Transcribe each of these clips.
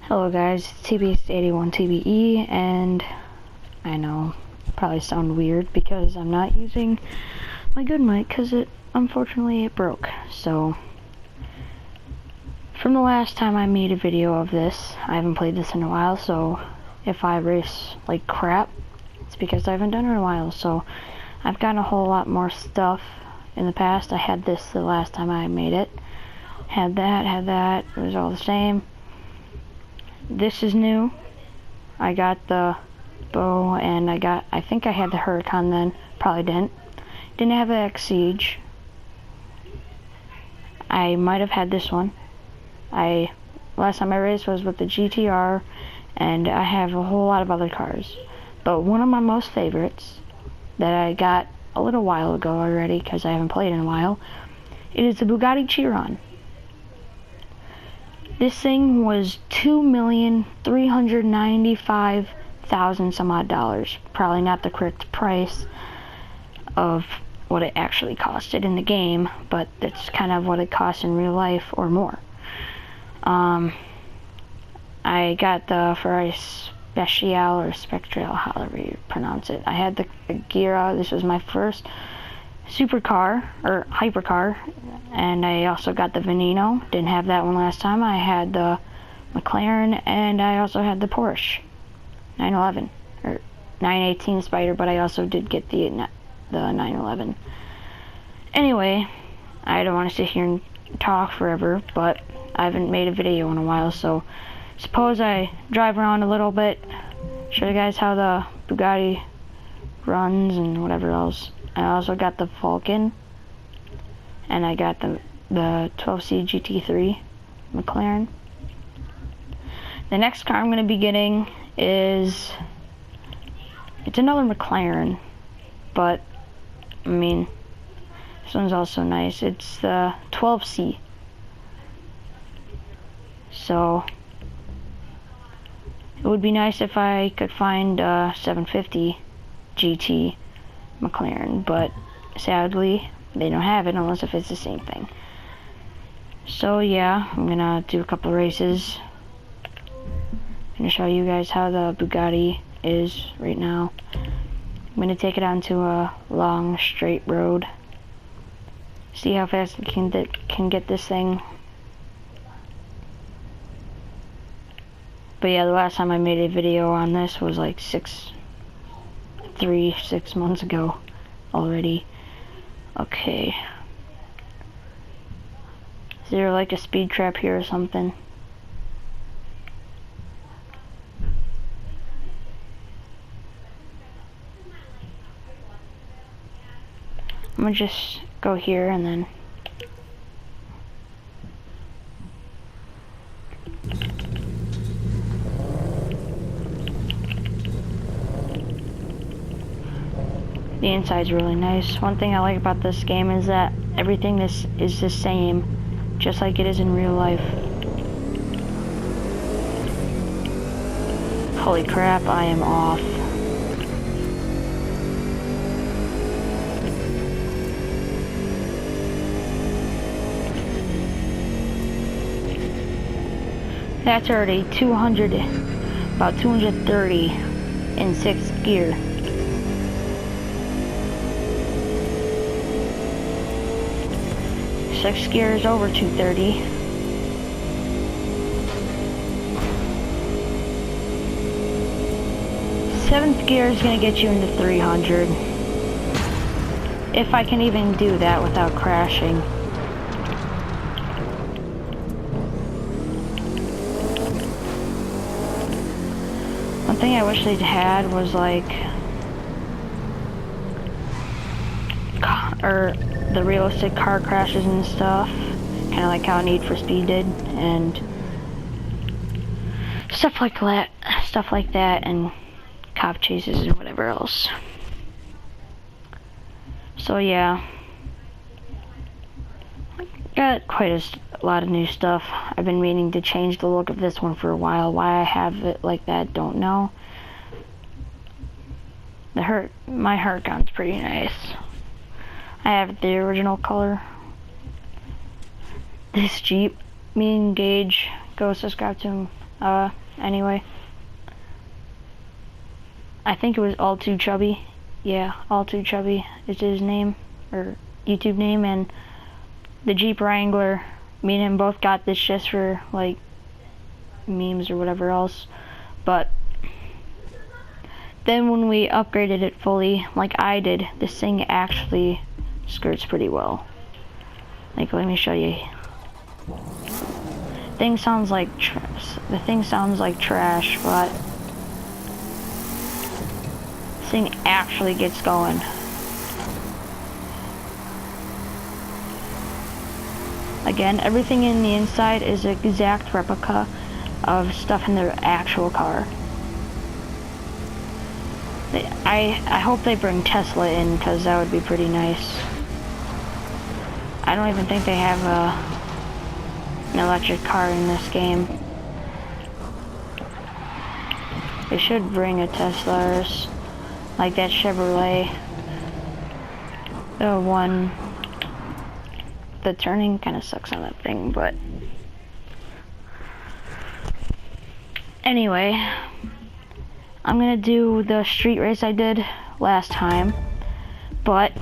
Hello guys, it's TBS81TBE, and I know, probably sound weird because I'm not using my good mic because unfortunately it broke. So, from the last time I made a video of this, I haven't played this in a while, so if I race like crap, it's because I haven't done it in a while. So, I've gotten a whole lot more stuff in the past. I had this the last time I made it. Had that, it was all the same. This is new. I got the bow, and I think I had the Huracan then. Probably didn't have the X-Siege. I might have had this one. Last time I raced was with the GTR, and I have a whole lot of other cars. But one of my most favorites that I got a little while ago already, because I haven't played in a while, it is the Bugatti Chiron. This thing was $2,395,000 some odd dollars. Probably not the correct price of what it actually costed in the game, but that's kind of what it costs in real life or more. I got the Ferrari Speciale or Spectrale, however you pronounce it. I had the Gira. This was my first supercar or hypercar, and I also got the Veneno. Didn't have that one last time. I had the McLaren, and I also had the Porsche 911 or 918 Spider, but I also did get the 911. Anyway, I don't want to sit here and talk forever, but I haven't made a video in a while, so suppose I drive around a little bit, show you guys how the Bugatti runs and whatever else. I also got the Falcon, and I got the 12C GT3 McLaren. The next car I'm going to be getting it's another McLaren, but I mean, this one's also nice. It's the 12C. So it would be nice if I could find a 750 GT McLaren, but sadly they don't have it unless if it's the same thing. So yeah, I'm gonna do a couple races. I'm gonna show you guys how the Bugatti is right now. I'm gonna take it onto a long straight road, see how fast it can get this thing. But yeah, the last time I made a video on this was like 6 months ago already. Okay. Is there like a speed trap here or something? I'm gonna just go here and then the inside's really nice. One thing I like about this game is that everything is the same, just like it is in real life. Holy crap, I am off. That's already about 230 in 6th gear. Sixth gear is over 230. Seventh gear is gonna get you into 300. If I can even do that without crashing. One thing I wish they'd had was like, the realistic car crashes and stuff, kind of like how Need for Speed did, and stuff like that, and cop chases and whatever else. So yeah, got quite a lot of new stuff. I've been meaning to change the look of this one for a while. Why I have it like that, don't know. My Huracan's pretty nice. I have the original color. This Jeep, me and Gage, go subscribe to him Anyway. I think it was All Too Chubby. Yeah, All Too Chubby is his name, or YouTube name, and the Jeep Wrangler, me and him both got this just for, like, memes or whatever else, but then when we upgraded it fully, like I did, this thing actually skirts pretty well. Like, let me show you. The thing sounds like trash, but this thing actually gets going. Again, everything in the inside is an exact replica of stuff in their actual car. I hope they bring Tesla in, because that would be pretty nice. I don't even think they have an electric car in this game. They should bring a Tesla, like that Chevrolet. The one, the turning kind of sucks on that thing, but anyway, I'm gonna do the street race I did last time, but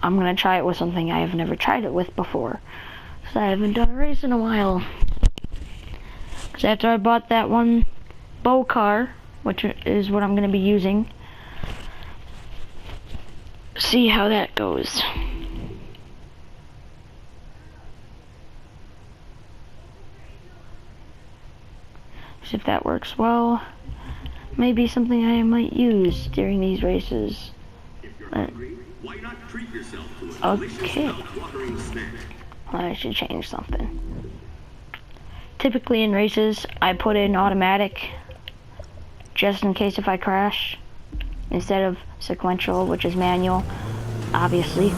I'm gonna try it with something I have never tried it with before, because I haven't done a race in a while. Because after I bought that one bow car, which is what I'm gonna be using, see how that goes. See if that works well. Maybe something I might use during these races. Why not treat yourself to a delicious mouth-watering snack? Well, I should change something. Typically in races, I put in automatic, just in case if I crash, instead of sequential, which is manual, obviously.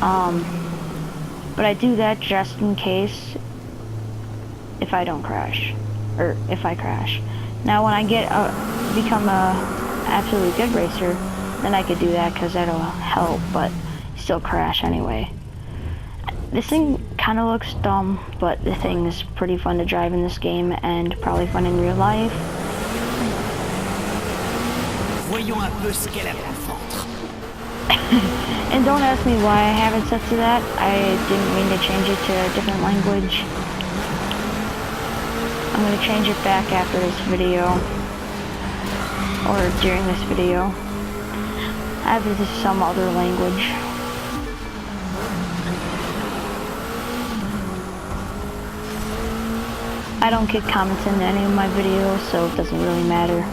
But I do that just in case if I don't crash, or if I crash. Now when I become a absolutely good racer, then I could do that, because that'll help, but still crash anyway. This thing kind of looks dumb, but the thing is pretty fun to drive in this game, and probably fun in real life. Voyons un peu ce qu'elle a dans le ventre. And don't ask me why I have it set to that. I didn't mean to change it to a different language. I'm going to change it back after this video, or during this video. Either to some other language. I don't get comments in any of my videos, so it doesn't really matter.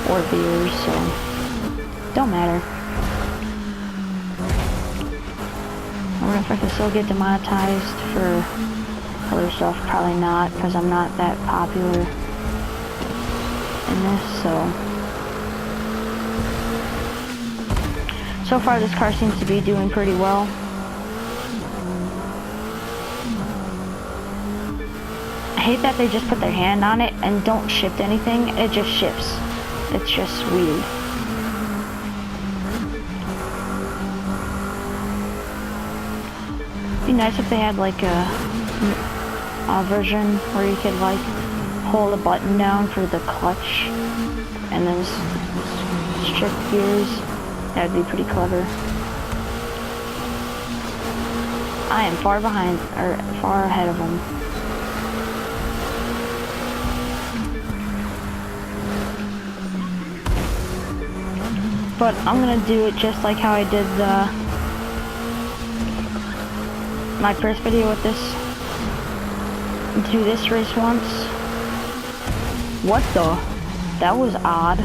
Or viewers, so don't matter. I wonder if I can still get demonetized for other stuff. Probably not, because I'm not that popular in this, so. So far, this car seems to be doing pretty well. I hate that they just put their hand on it and don't shift anything. It just shifts. It's just weird. It'd be nice if they had like a version where you could like hold a button down for the clutch and then shift gears. That'd be pretty clever. I am far behind, or far ahead of them. But I'm gonna do it just like how I did my first video with this. Do this race once. What the? That was odd.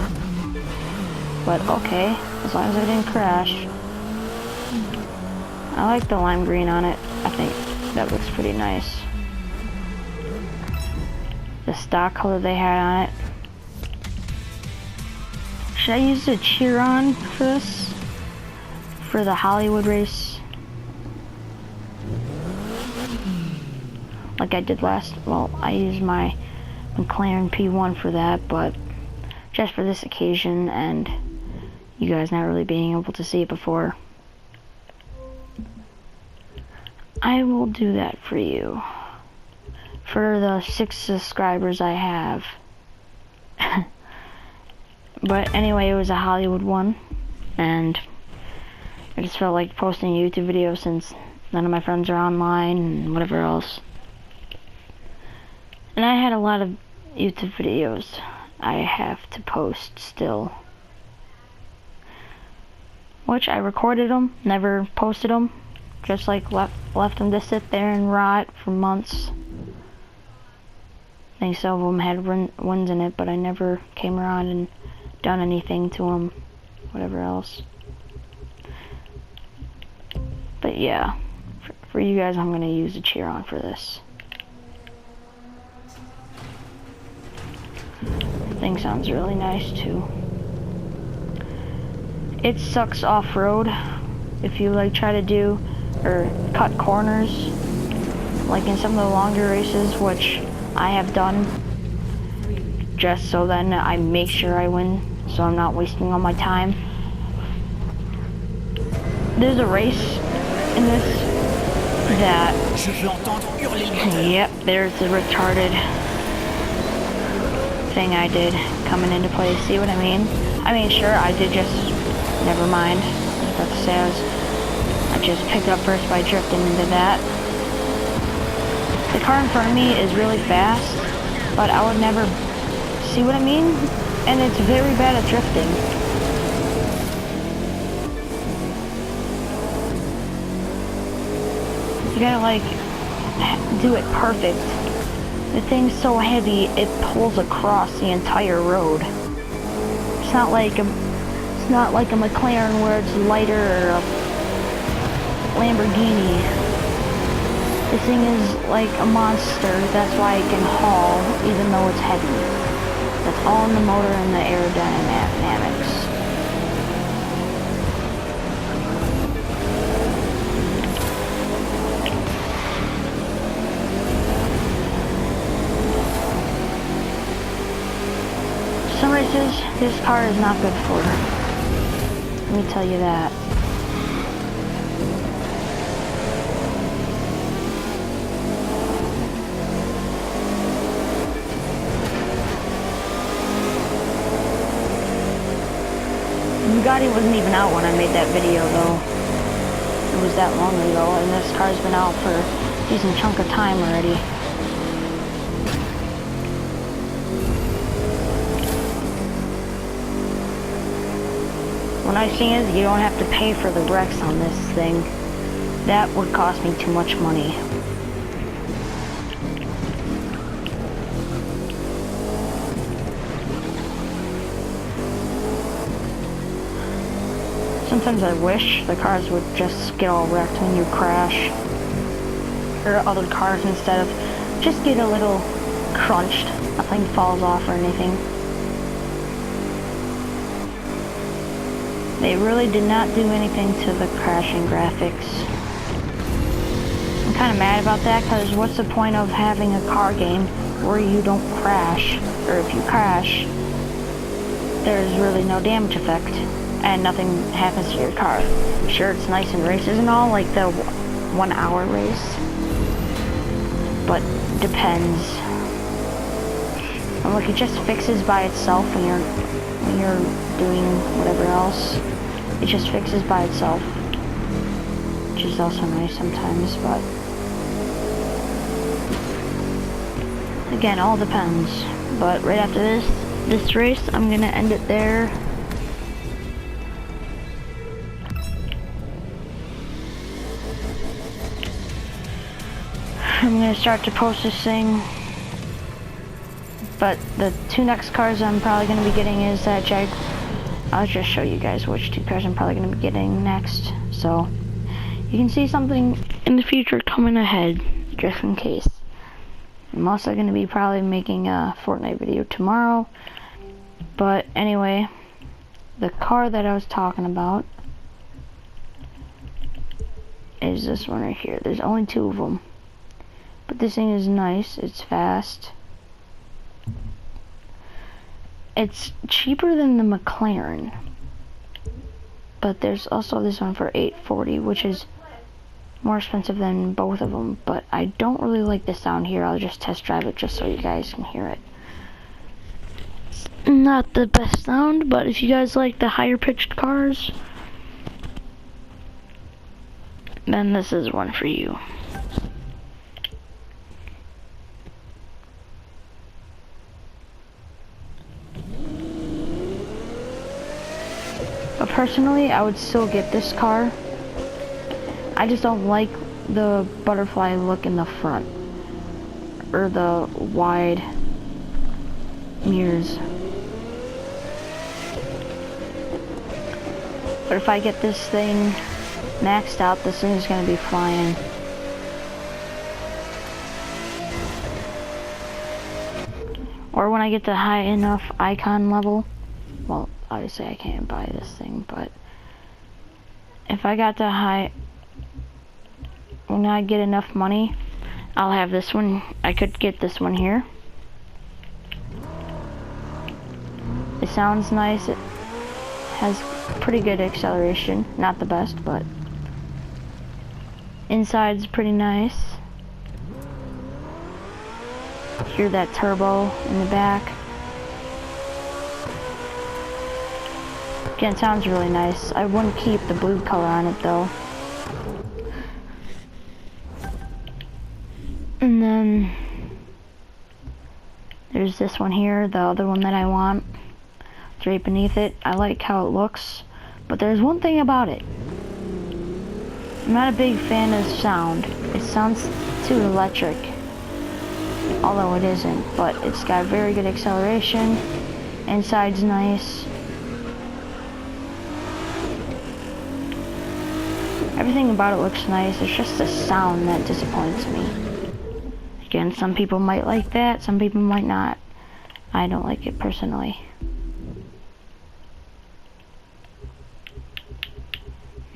But okay. As long as I didn't crash. I like the lime green on it. I think that looks pretty nice. The stock color they had on it. Should I use the Chiron for this? For the Hollywood race? Like I did last, well, I used my McLaren P1 for that, but just for this occasion, and you guys not really being able to see it before, I will do that for you. for the 6 subscribers I have. But anyway, it was a Hollywood one, and I just felt like posting a YouTube video since none of my friends are online and whatever else. And I had a lot of YouTube videos I have to post still, which I recorded them, never posted them, just like left them to sit there and rot for months. I think some of them had runs in it, but I never came around and done anything to them, whatever else. But yeah, for you guys, I'm gonna use a Chiron for this. The thing sounds really nice too. It sucks off-road if you like try to do or cut corners, like in some of the longer races, which I have done, just so then I make sure I win, so I'm not wasting all my time. There's a race in this that, yep, there's the retarded thing I did coming into play. See what I mean? I mean, sure, I did just, never mind. I was about to say I just picked up first by drifting into that. The car in front of me is really fast, but I would never, see what I mean? And it's very bad at drifting. You gotta like do it perfect. The thing's so heavy it pulls across the entire road. It's not like a McLaren where it's lighter, or a Lamborghini. This thing is like a monster. That's why it can haul even though it's heavy. That's all in the motor and the aerodynamics. Some races, this car is not good for. Let me tell you that. Bugatti wasn't even out when I made that video though. It was that long ago, and this car's been out for a decent chunk of time already. What nice thing is, you don't have to pay for the wrecks on this thing. That would cost me too much money. Sometimes I wish the cars would just get all wrecked when you crash, or other cars, instead of just get a little crunched. Nothing falls off or anything. They really did not do anything to the crashing graphics. I'm kind of mad about that, because what's the point of having a car game where you don't crash, or if you crash, there's really no damage effect, and nothing happens to your car. Sure, it's nice in races and all, like the 1 hour race, but depends. And look, it just fixes by itself when you're doing whatever else. It just fixes by itself, which is also nice sometimes, but again, all depends. But right after this race, I'm gonna end it there. I'm gonna start to post this thing, but the 2 next cars I'm probably gonna be getting is that I'll just show you guys which 2 cars I'm probably gonna be getting next, so you can see something in the future coming ahead, just in case. I'm also gonna be probably making a Fortnite video tomorrow, but anyway, the car that I was talking about is this one right here. There's only 2 of them. But this thing is nice, it's fast. It's cheaper than the McLaren. But there's also this one for $840, which is more expensive than both of them, but I don't really like the sound here. I'll just test drive it just so you guys can hear it. It's not the best sound, but if you guys like the higher pitched cars, then this is one for you. But personally, I would still get this car. I just don't like the butterfly look in the front, or the wide mirrors. But if I get this thing maxed out, this thing is going to be flying. Or when I get to high enough icon level, well, obviously I can't buy this thing, but if I got to high, when I get enough money, I'll have this one. I could get this one here. It sounds nice. It has pretty good acceleration. Not the best, but inside's pretty nice. Hear that turbo in the back. Again, it sounds really nice. I wouldn't keep the blue color on it though. And then there's this one here, the other one that I want. It's right beneath it. I like how it looks, but there's one thing about it. I'm not a big fan of the sound. It sounds too electric, although it isn't, but it's got very good acceleration. Inside's nice. Everything about it looks nice. It's just the sound that disappoints me. Again, some people might like that, some people might not. I don't like it personally.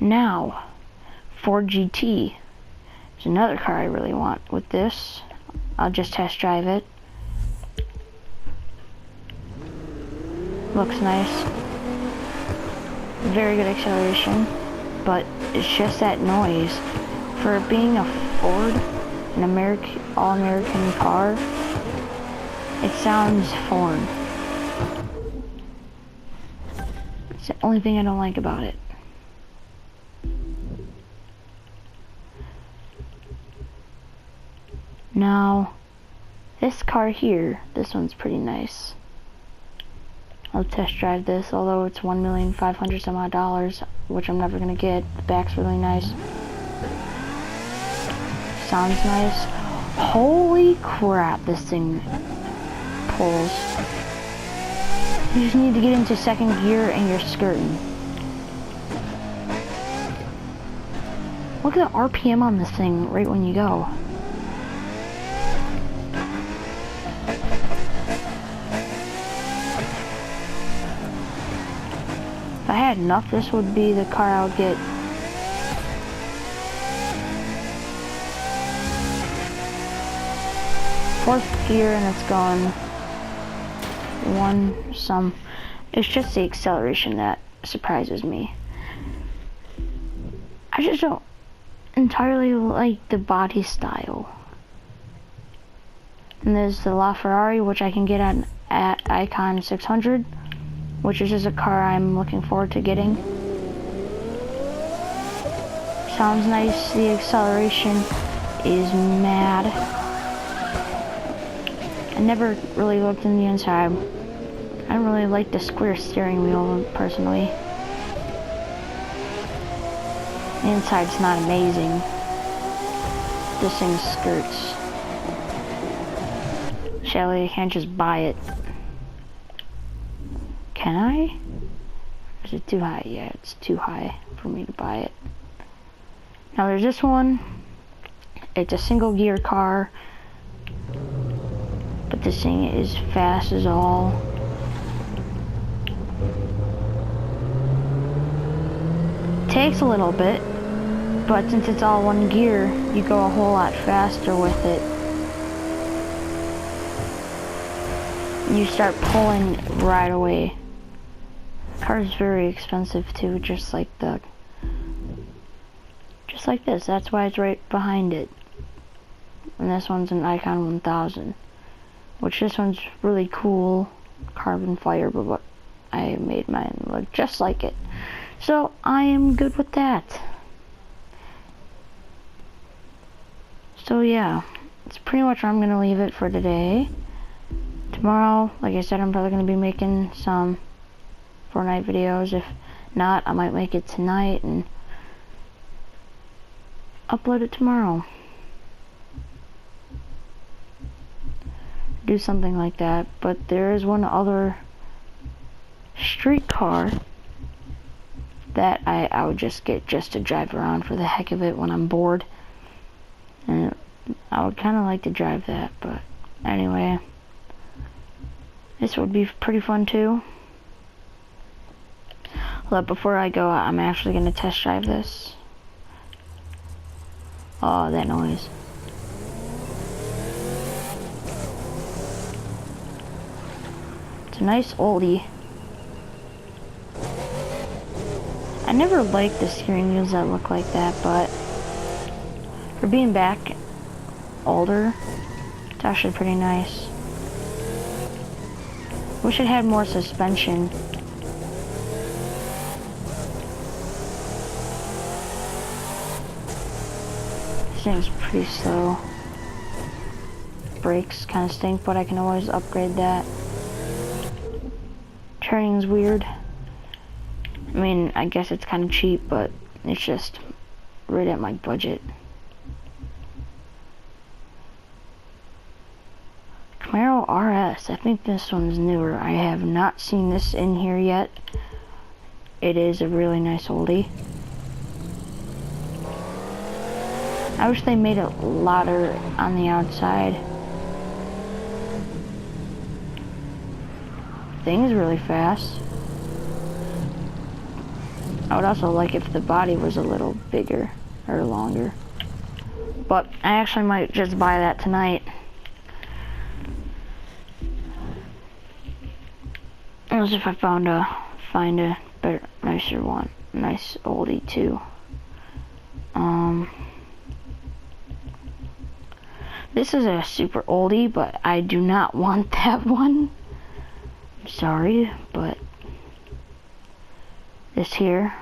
Now, Ford GT is another car I really want. With this, I'll just test drive it. Looks nice. Very good acceleration, but it's just that noise. For being a Ford, an all-American car, it sounds foreign. It's the only thing I don't like about it. Now, this car here, this one's pretty nice. I'll test drive this, although it's $1,500,000 some odd, which I'm never gonna get. The back's really nice. Sounds nice. Holy crap, this thing pulls. You just need to get into second gear and you're skirting. Look at the RPM on this thing right when you go. If I had enough, this would be the car I would get. Fourth gear and it's gone. It's just the acceleration that surprises me. I just don't entirely like the body style. And there's the LaFerrari, which I can get at Icon 600, which is just a car I'm looking forward to getting. Sounds nice. The acceleration is mad. I never really looked in the inside. I don't really like the square steering wheel personally. The inside's not amazing. This thing skirts. Shelly, I can't just buy it. Can I? Is it too high? Yeah, it's too high for me to buy it. Now there's this one. It's a single gear car, but this thing is fast as all. Takes a little bit, but since it's all one gear, you go a whole lot faster with it. You start pulling right away. The car is very expensive too, just like Just like this. That's why it's right behind it. And this one's an Icon 1000. Which this one's really cool. Carbon fiber, but I made mine look just like it. So I am good with that. So yeah, it's pretty much where I'm gonna leave it for today. Tomorrow, like I said, I'm probably gonna be making some Fortnite videos. If not, I might make it tonight and upload it tomorrow. Do something like that. But there is one other streetcar that I would just get just to drive around for the heck of it when I'm bored. And I would kind of like to drive that, but anyway, this would be pretty fun too. But before I go, I'm actually going to test drive this. Oh, that noise. It's a nice oldie. I never liked the steering wheels that look like that, but for being back older, it's actually pretty nice. Wish it had more suspension. This thing's pretty slow. Brakes kind of stink, but I can always upgrade that. Turning's weird. I mean, I guess it's kind of cheap, but it's just right at my budget. Camaro RS. I think this one's newer. I have not seen this in here yet. It is a really nice oldie. I wish they made it louder on the outside. Thing's really fast. I would also like if the body was a little bigger or longer. But I actually might just buy that tonight. Unless if I find a better, nicer one. Nice oldie too. This is a super oldie, but I do not want that one. I'm sorry, but this here,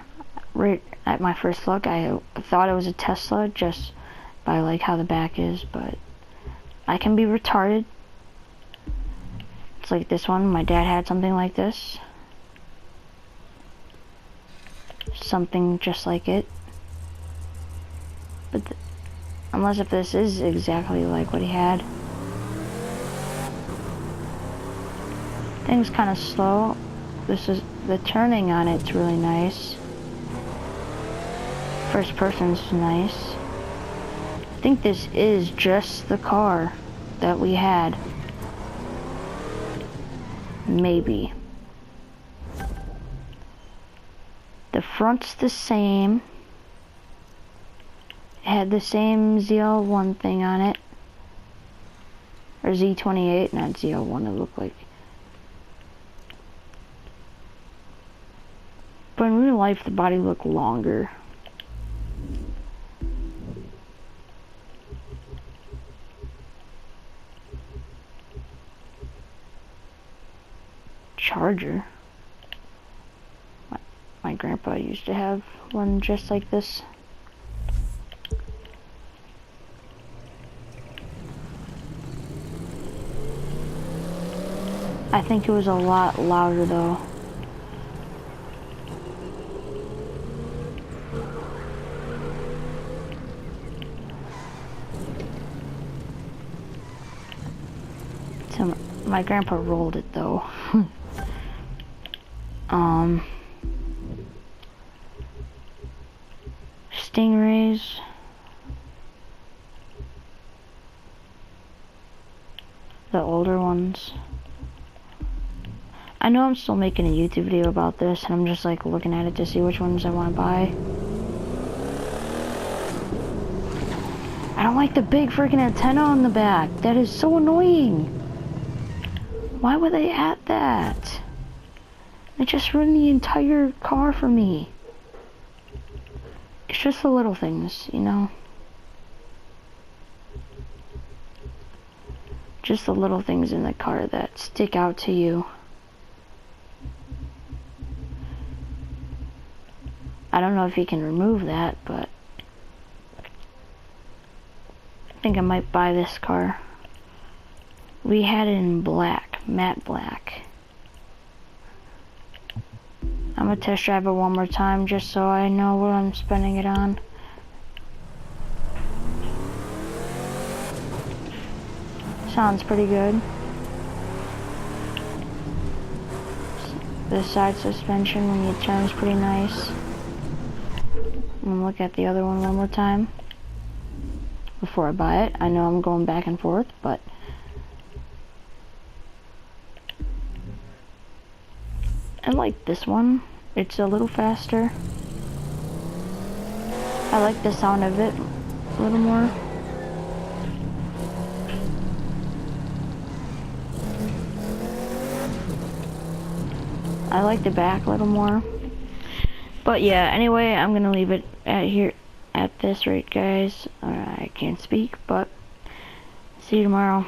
right at my first look, I thought it was a Tesla just by like how the back is, but I can be retarded. It's like this one. My dad had something like this. Something just like it. But unless if this is exactly like what he had. Thing's kind of slow. This is the turning on it's really nice. First person's nice. I think this is just the car that we had. Maybe. The front's the same. It had the same ZL1 thing on it. Or Z28, not ZL1 it looked like. But in real life, the body looked longer. Charger. My grandpa used to have one just like this. I think it was a lot louder though. So my grandpa rolled it though. Stingrays. The older ones. I know I'm still making a YouTube video about this, and I'm just like looking at it to see which ones I want to buy. I don't like the big freaking antenna on the back. That is so annoying. Why would they add that? It just ruined the entire car for me. It It's just the little things, you know? Just the little things in the car that stick out to you. I don't know if you can remove that, but I think I might buy this car. We had it in black, matte black. I'm gonna test drive it one more time just so I know what I'm spending it on. Sounds pretty good. The side suspension when you turn is pretty nice. I'm gonna look at the other one more time before I buy it. I know I'm going back and forth, but I like this one. It's a little faster. I like the sound of it a little more. I like the back a little more. But yeah, anyway, I'm gonna leave it at this rate, guys. I can't speak, but see you tomorrow.